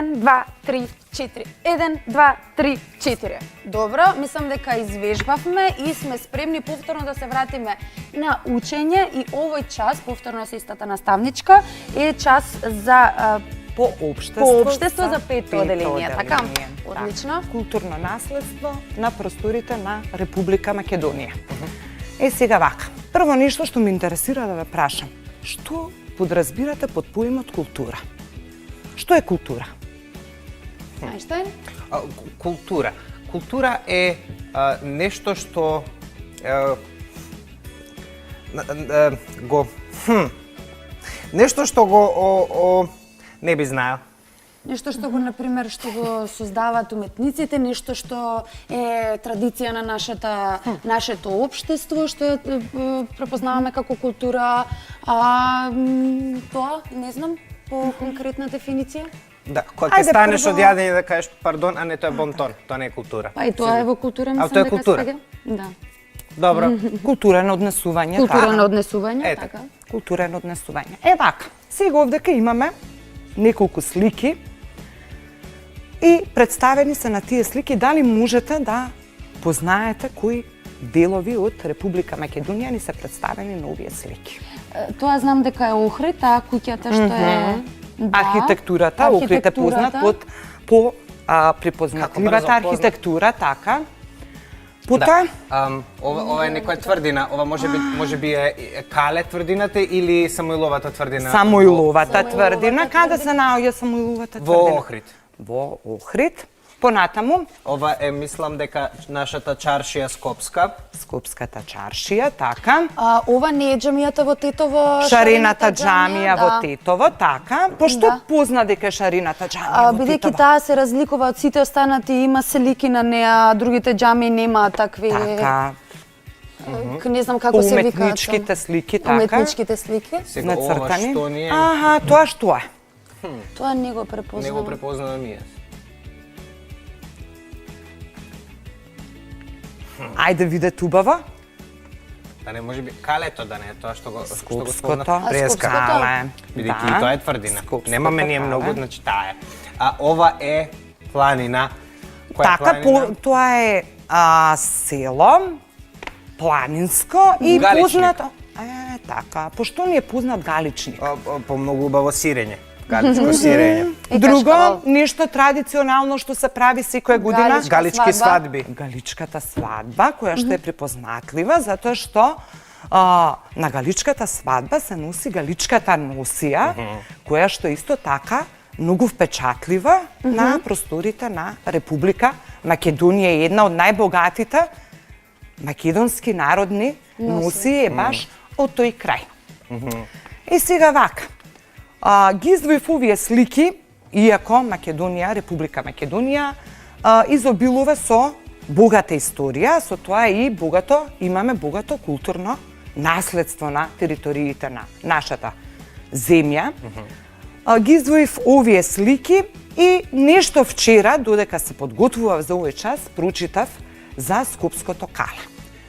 1, 2, 3, 4. 1, 2, 3, 4. Добро, мислам дека извежбавме и сме спремни повторно да се вратиме на учење и овој час, повторно со истата наставничка, е час за по општество за пето оделение, така? Одлично. Културно наследство на просторите на Република Македонија. Сега вака. Прво нешто што ме интересира да ве прашам. Што подразбирате под поимот култура? Што е култура? Ајштајн? Култура. Култура е нешто што нешто што го не би знаел. Нешто што го, например, што го создаваат уметниците, нешто што е традиција на нашето општество, што препознаваме како култура, тоа, не знам, по конкретна дефиниција? Да, кога ќе станеш од јадење да кажеш пардон, а не тоа е бонтон, тоа не е култура. Па и тоа е во култура, мислам тоа е дека култура. спрега. Да. Добро. Култура на однесување, Култура на однесување, така. така. Култура на однесување. Вака, сега овдека имаме неколку слики и представени се на тие слики. Дали можете да познаете кои делови од Република Македонија ни се представени на овие слики? Тоа знам дека е Охрид, а куќата што е... Архитектурата, Охрид е познат по припознатливата архитектура, така. Потоа? Ова е некоја тврдина, ова може би е Кале тврдината или Самоиловата тврдина? Самоиловата тврдина. Каде се наоѓа Самоиловата тврдина? Во Охрид. Во Охрид. Понатаму? Ова е, мислам дека нашата чаршија Скопска. Скопската чаршија, така. Ова не е џамијата во Тетово, Шарината џамија во Тетово, така. Пошто позна дека е Шарината џамија во Тетово? Бидејќи таа се разликува од сите останати, има слики на неа, другите џамии нема такви... Така. Не знам како се викаат. Уметничките слики, така. Уметничките слики. Сега ова што ни е? Аха, тоа што е? Тоа не го препознавам. Не го препознавам и јас. Ајде видете убаво. Да не може би Калето да не е тоа што го Скопското. спомна преска. Кале. Бидејќи и тоа е тврдина. Немаме ние многу, значи таа е. А ова е планина. Која е Така, планина? тоа е село, планинско и Галичник. познато. Така, пошто ни е познат Галичник? По многу убаво сирење. Галичко сирење. Друго, нешто традиционално што се прави секоја година. Галички свадби. Галичката свадба, која што е припознатлива, затоа што на галичката свадба се носи галичката носија, која што исто така многу впечатлива на просторите на Република Македонија. Е една од најбогатите македонски народни носии е баш од тој крај. И сега вака, ги издвоив овие слики, иако Македонија, Република Македонија, изобилува со богата историја, со тоа и имаме богато културно наследство на териториите на нашата земја. Ги издвоив овие слики и нешто вчера, додека се подготвував за овој час, прочитав за Скопското кале.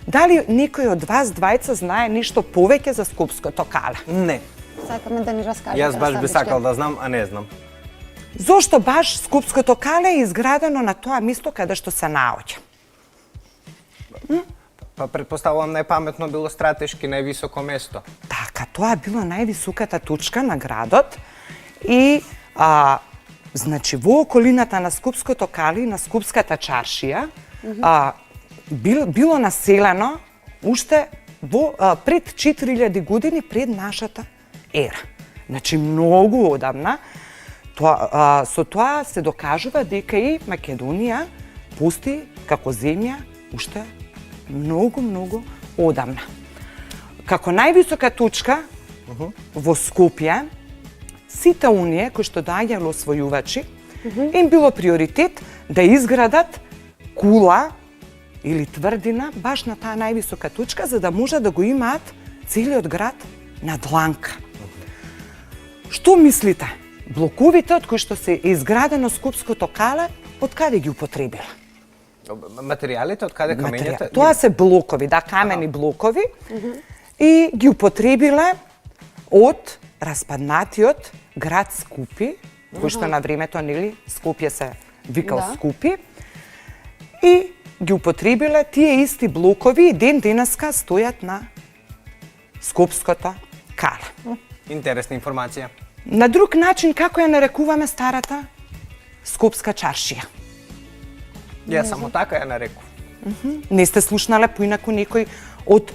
Дали некој од вас двајца знае нешто повеќе за Скопското кале? Не. Сакаме да ни раскажете. Јас баш би сакал да знам, а не знам. Зошто баш Скопското кале е изградено на тоа место каде што се наоѓа? Па претпоставувам најпаметно било стратешки највисоко место. Така, тоа било највисоката точка на градот и значи во околината на Скопското кале и на Скопската чаршија било населено уште пред 4000 години пред нашата ера. Значи многу одамна. Со тоа се докажува дека и Македонија постои како земја уште многу одамна. Како највисока точка во Скопје, сите оние кои што доаѓале освојувачи, им било приоритет да изградат кула или тврдина баш на таа највисока точка, за да може да го имаат целиот град на дланка. Што мислите? Блоковите од кои што се изградено Скопското кале, од каде ги употребиле? Материјалите, од каде камењата? Тоа се блокови, камени блокови. И ги употребиле од распаднатиот град Скопје кој што на времето, нели, Скопје се викал Да. Скупи, и ги употребиле тие исти блокови и ден денеска стојат на Скопското кале. Интересна информација. На друг начин, како ја нарекуваме старата Скопска чаршија? Ја само така ја нареков. Не сте слушнале поинаку некој од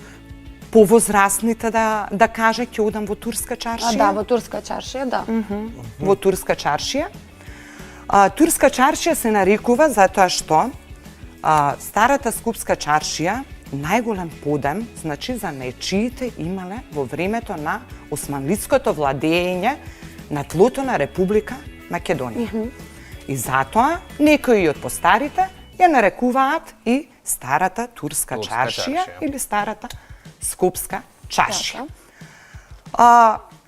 повозрастните да каже ќе одам во турска чаршија? Да, во турска чаршија, да. Во турска чаршија. Турска чаршија се нарекува затоа што старата Скопска чаршија најголем подем, значи за нечиите имале во времето на османлиското владење на тлото на Република Македонија. И затоа некои од постарите ја нарекуваат и старата турска чаршија или старата Скопска чаршија.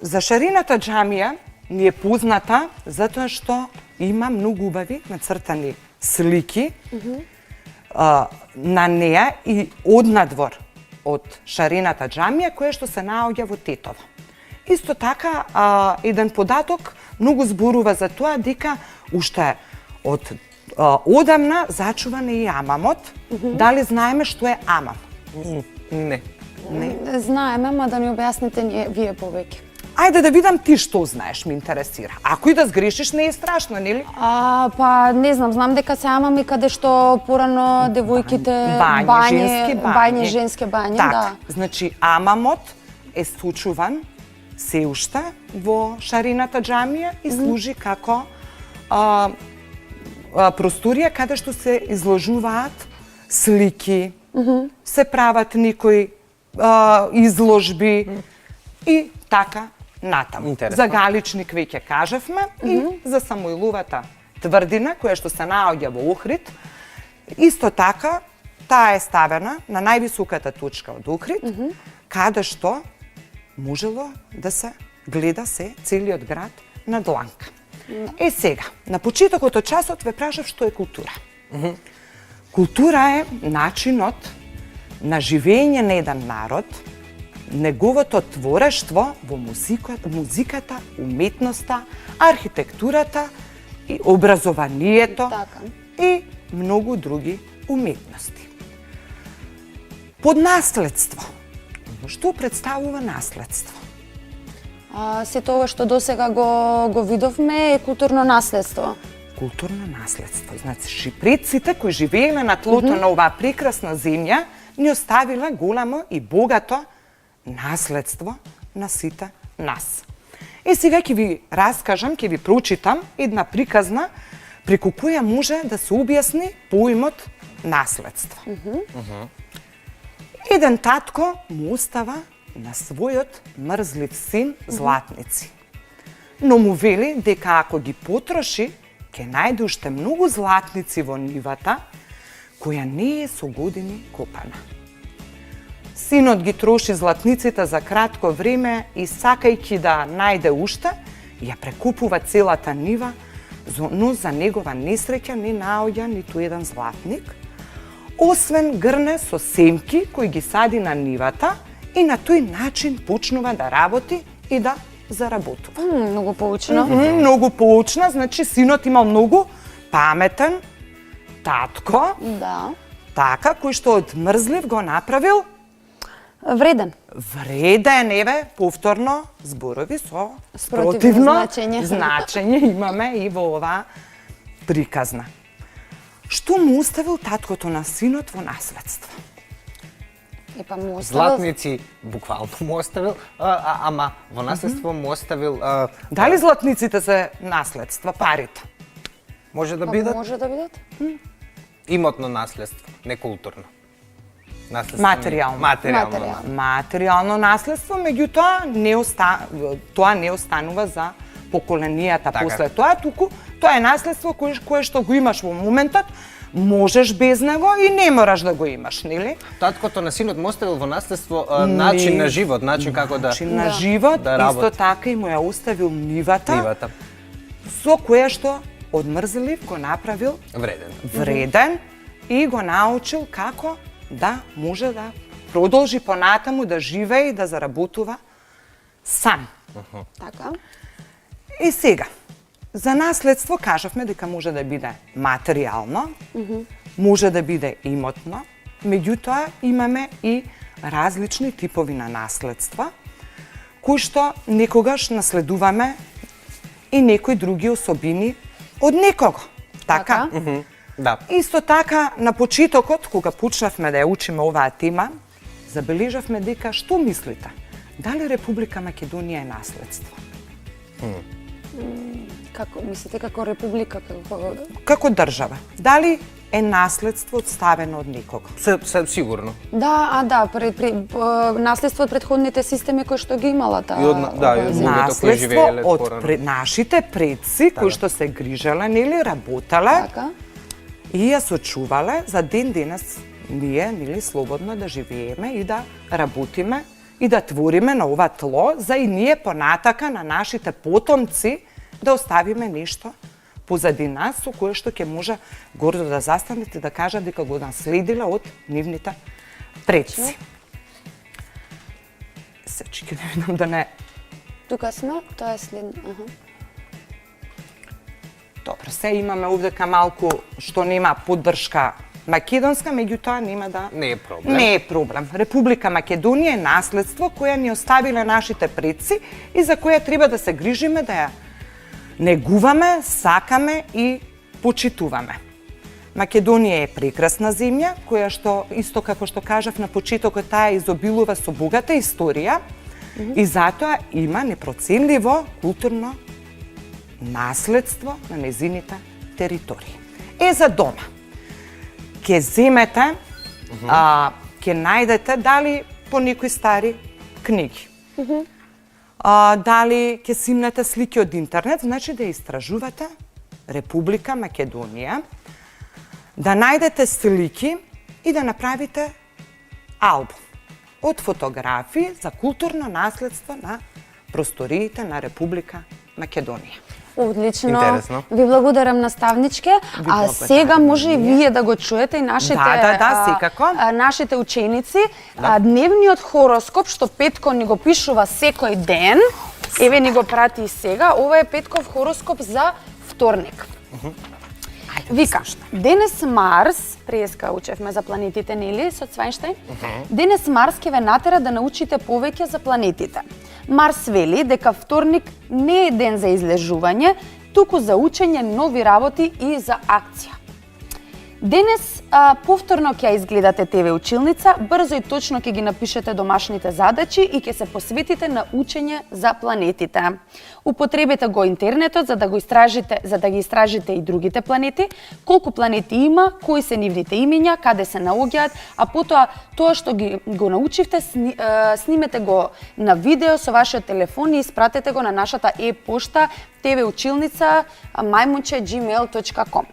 За Шарината џамија ни е позната затоа што има многу убави нацртани слики на неа и однадвор од Шарината џамија која што се наоѓа во Тетово. Исто така, еден податок многу зборува за тоа дека уште од одамна зачуван е и амамот. Дали знаеме што е амам? Не. Знаеме, ма да ни објасните вие повеќе. Ајде да видам ти што знаеш, ме интересира. Ако и да сгрешиш, не е страшно, нели? Па не знам дека се амам и каде што порано девојките бањи, женски бањи, да. Значи амамот е случуван се уште во Шарината џамија и служи како просторија каде што се изложуваат слики, се прават некои изложби и така натаму. Интересно. За Галичник веќе кажавме и за Самоиловата тврдина која што се наоѓа во Охрид. Исто така, таа е ставена на највисоката точка од Охрид, каде што можело да се гледа се целиот град на дланка. Сега, на почетокот од часот ве прашав што е култура. Култура е начинот на живење на еден народ, неговото творештво во музиката, уметноста, архитектурата и образованието и многу други уметности. Под наследство. Што представува наследство? Сето ова што досега го видовме е културно наследство. Културно наследство. Значи, предците кои живееле на тлото на оваа прекрасна земја, ни оставиле голямо и богато наследство на сите нас. Сега ќе ви раскажам, ќе ви прочитам една приказна преку која може да се објасни поимот наследство. Еден татко му остава на својот мрзлив син златници. Но му вели дека ако ги потроши, ќе најде уште многу златници во нивата, која не е со години копана. Синот ги троши златниците за кратко време и сакајќи да најде уште, ја прекупува целата нива, но за негова несреќа не наоѓа ниту еден златник, освен грне со семки кои ги сади на нивата и на тој начин почнува да работи и да заработува. Многу поучно. Многу поучна, значи синот имал многу паметен татко, Да. така, кој што од мрзлив го направил Вреден. вреден, еве, повторно зборови со Спротивно спротивно значење имаме и во оваа приказна. Што му оставил таткото на синот во наследство? Епа му оставил... Златници буквално му оставил, ама во наследство му оставил... Дали златниците се наследства, парите? Може да Па бидат може да бидат? имотно наследство, не културно. Наследство Материјално. Материјално. Материјално наследство, меѓутоа тоа не останува за поколенијата Така. после тоа, туку тоа е наследство кое што го имаш во моментот, можеш без него и не мораш да го имаш, нели? Таткото на синот му оставил во наследство начин на живот, начин како да Начин на живот, да исто работи. така и му ја оставил нивата, Нивата. со која што од мрзелив го направил Вреден. вреден и го научил како да може да продолжи понатаму да живее и да заработува сам. Така. И сега, За наследство кажавме дека може да биде материјално, може да биде имотно, меѓутоа имаме и различни типови на наследства, кои што некогаш наследуваме и некои други особини од некого. Така? Да. Исто така, на почетокот, кога почнавме да ја учиме оваа тема, забележавме дека што мислите? Дали Република Македонија е наследство? Како мислите, како република, Како држава? Дали е наследство одставено од некого? Сигурно. Да, наследство од претходните системи кои што ги имала таа. И од луѓето кои Наследство живееле од порано. нашите предци, кои што се грижале, нели, работеле Така. и ја сочувале за ден денес ние, нели, слободно да живееме и да работиме и да твориме на ова тло, за и ние понатака на нашите потомци да оставиме нешто позади нас, со кое што ќе може гордо да застанете да кажат дека го наследиле од нивните предци. Се чеки да видам да не... Тука сме, тоа е следно. Добро, се имаме овдека малку што нема поддршка македонска, меѓутоа нема да... Не е проблем. Не е проблем. Република Македонија е наследство која ни оставиле нашите предци и за која треба да се грижиме, да ја негуваме, сакаме и почитуваме. Македонија е прекрасна земја, која што, исто како што кажав на почетокот, таа изобилува со богата историја и затоа има непроценливо културно наследство на незините територии. За дома. Ке земете, ке најдете дали по некои стари книги. Дали ќе симнете слики од интернет, значи да истражувате Република Македонија, да најдете слики и да направите албум од фотографии за културно наследство на просториите на Република Македонија. Одлично. Интересно. Ви благодарам, наставничке. А сега може и вие да го чуете и нашите секако. Нашите ученици. Дневниот хороскоп што Петко ни го пишува секој ден. Еве ни го прати и сега. Ова е Петков хороскоп за вторник. Вика, денес Марс, преска учевме за планетите, нели, со Цвајнштајн? Денес Марс ќе ве натера да научите повеќе за планетите. Марс вели дека вторник не е ден за излежување, туку за учење нови работи и за акција. Денес повторно ќе ја изгледате ТВ училница, брзо и точно ќе ги напишете домашните задачи и ќе се посветите на учење за планетите. Употребете го интернетот за да ги истражите и другите планети, колку планети има, кои се нивните имиња, каде се наоѓаат, а потоа тоа што го научивте, снимете го на видео со вашиот телефон и испратете го на нашата e-пошта tvучилница@gmail.com.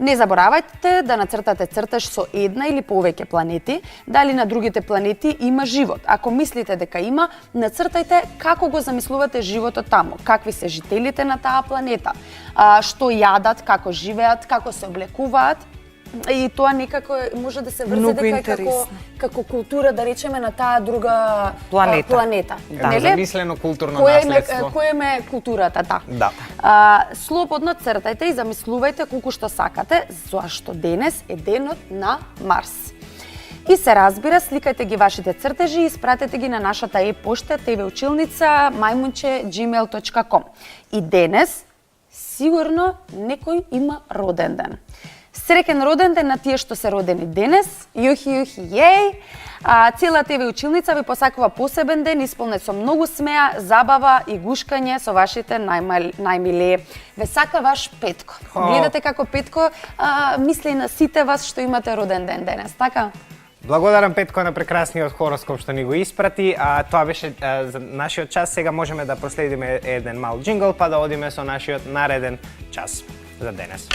Не заборавајте да нацртате цртеж со една или повеќе планети, дали на другите планети има живот. Ако мислите дека има, нацртајте како го замислувате животот таму, какви се жителите на таа планета, што јадат, како живеат, како се облекуваат. И тоа некако може да се врзе дека е како култура, да речеме, на таа друга планета. Да, замислено културно наследство. Која е културата, да. Да. Слободно цртајте и замислувајте колку што сакате, зашто денес е денот на Марс. И се разбира, сликајте ги вашите цртежи и испратете ги на нашата e-пошта tvучилница@gmail.com. И денес сигурно некој има роден ден. Среќен роден ден на тие што се родени денес. Јухи, јеј! Цела ТВ училница ви посакува посебен ден, исполнет со многу смеа, забава и гушкање со вашите најмилеи. Ве сака ваш Петко. Гледате како Петко мисли на сите вас што имате роден ден денес, така? Благодарам, Петко, на прекрасниот хороскоп што ни го испрати. Тоа беше за нашиот час. Сега можеме да проследиме еден мал джингл, па да одиме со нашиот нареден час за денес.